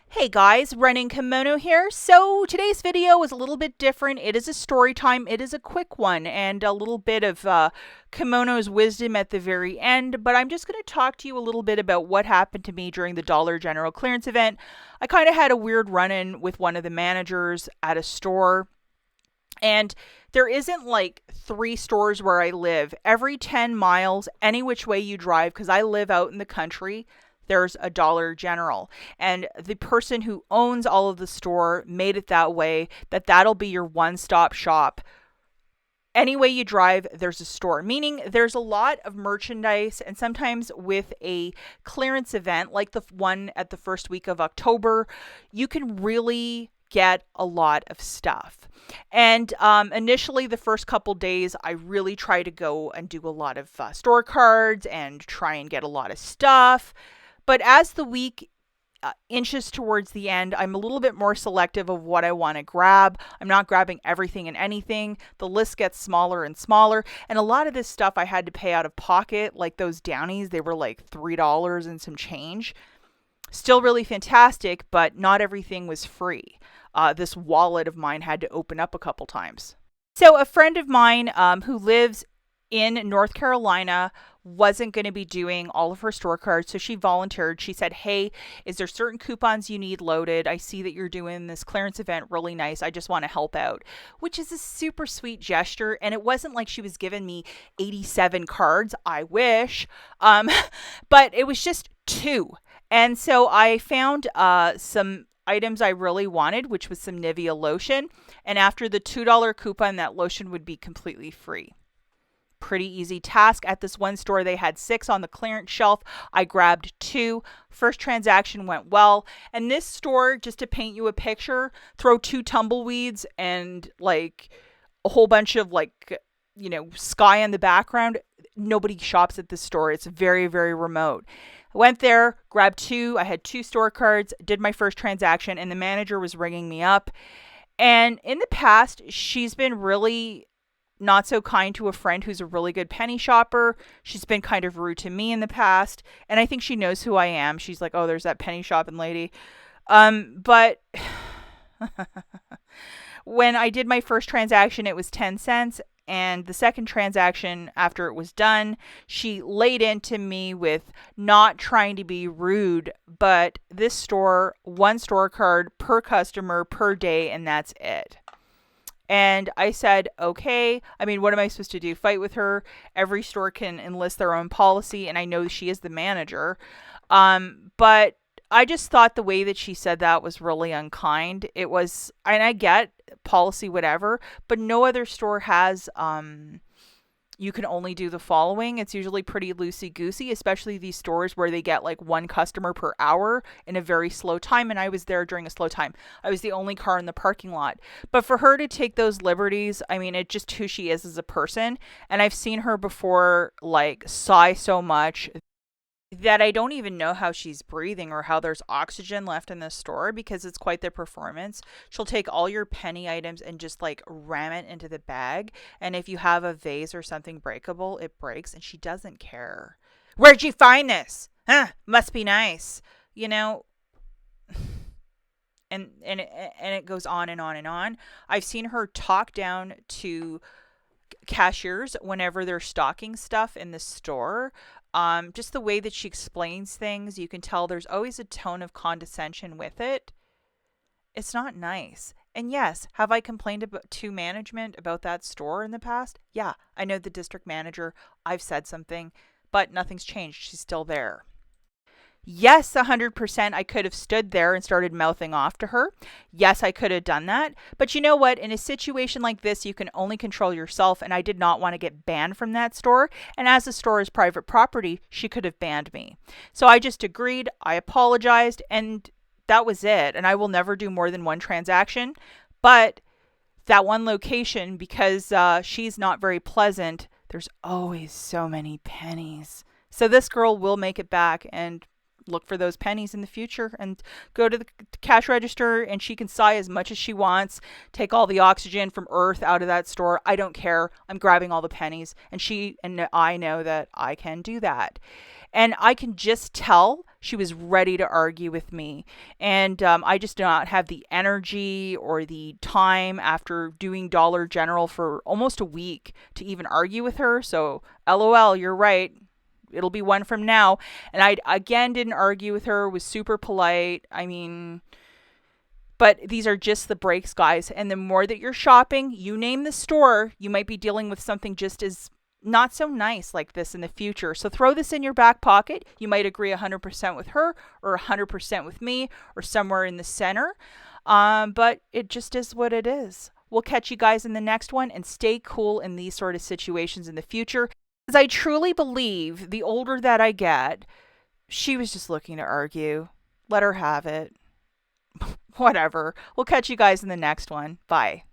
Hey guys, Running Kimono here. So today's video is a little bit different. It is a story time. It is a quick one and a little bit of kimono's wisdom at the very end. But I'm just going to talk to you a little bit about what happened to me during the Dollar General clearance event. I kind of had a weird run-in with one of the managers at a store. And there isn't like 3 stores where I live. Every 10 miles, any which way you drive, because I live out in the country, there's a Dollar General. And the person who owns all of the store made it that way that that'll be your one-stop shop. Any way you drive, there's a store, meaning there's a lot of merchandise. And sometimes with a clearance event like the one at the first week of October, you can really get a lot of stuff. And initially, the first couple days, I really try to go and do a lot of store cards and try and get a lot of stuff. But as the week inches towards the end, I'm a little bit more selective of what I want to grab. I'm not grabbing everything and anything. The list gets smaller and smaller. And a lot of this stuff I had to pay out of pocket, like those Downies, they were like $3 and some change. Still really fantastic, but not everything was free. This wallet of mine had to open up a couple times. So a friend of mine who lives in North Carolina wasn't going to be doing all of her store cards, so she volunteered. She said, hey, is there certain coupons you need loaded? I see that you're doing this clearance event really nice. I just want to help out, which is a super sweet gesture. And it wasn't like she was giving me 87 cards. I wish. But it was just 2. And so I found some items I really wanted, which was some Nivea lotion. And after the $2 coupon, that lotion would be completely free. Pretty easy task. At this one store, they had 6 on the clearance shelf. I grabbed 2. First transaction went well. And this store, just to paint you a picture, throw 2 tumbleweeds and like a whole bunch of sky in the background. Nobody shops at this store. It's very, very remote. I went there, grabbed 2. I had 2 store cards, did my first transaction, and the manager was ringing me up. And in the past, she's been really not so kind to a friend who's a really good penny shopper. She's been kind of rude to me in the past, and I think she knows who I am. She's like, oh, there's that penny shopping lady. But when I did my first transaction, it was 10 cents. And the second transaction, after it was done, she laid into me with not trying to be rude, but this store, 1 store card per customer per day, and that's it. And I said, okay. I mean, what am I supposed to do? Fight with her? Every store can enlist their own policy, and I know she is the manager. But I just thought the way that she said that was really unkind. It was, and I get policy, whatever, but no other store has, you can only do the following. It's usually pretty loosey-goosey, especially these stores where they get like 1 customer per hour in a very slow time. And I was there during a slow time. I was the only car in the parking lot. But for her to take those liberties, I mean, it's just who she is as a person. And I've seen her before like sigh so much that I don't even know how she's breathing or how there's oxygen left in this store, because it's quite the performance. She'll take all your penny items and just like ram it into the bag. And if you have a vase or something breakable, it breaks, and she doesn't care. Where'd you find this? Huh? Must be nice. You know, and it goes on and on and on. I've seen her talk down to cashiers whenever they're stocking stuff in the store. Just the way that she explains things, you can tell there's always a tone of condescension with it. It's not nice. And yes, have I complained to management about that store in the past? Yeah, I know the district manager. I've said something, but nothing's changed. She's still there. Yes, 100%, I could have stood there and started mouthing off to her. Yes, I could have done that. But you know what? In a situation like this, you can only control yourself, and I did not want to get banned from that store. And as the store is private property, she could have banned me. So I just agreed, I apologized, and that was it. And I will never do more than 1 transaction. But that one location, because she's not very pleasant, there's always so many pennies. So this girl will make it back and look for those pennies in the future and go to the cash register, and she can sigh as much as she wants, take all the oxygen from earth out of that store. I don't care. I'm grabbing all the pennies, and she and I know that I can do that. And I can just tell She was ready to argue with me. And I just do not have the energy or the time after doing Dollar General for almost a week to even argue with her. So, LOL, you're right. It'll be one from now. And I, again, didn't argue with her, was super polite. I mean, but these are just the breaks, guys. And the more that you're shopping, you name the store, you might be dealing with something just as not so nice like this in the future. So throw this in your back pocket. You might agree 100% with her or 100% with me or somewhere in the center. But it just is what it is. We'll catch you guys in the next one, and stay cool in these sort of situations in the future. Because I truly believe the older that I get, she was just looking to argue. Let her have it. Whatever. We'll catch you guys in the next one. Bye.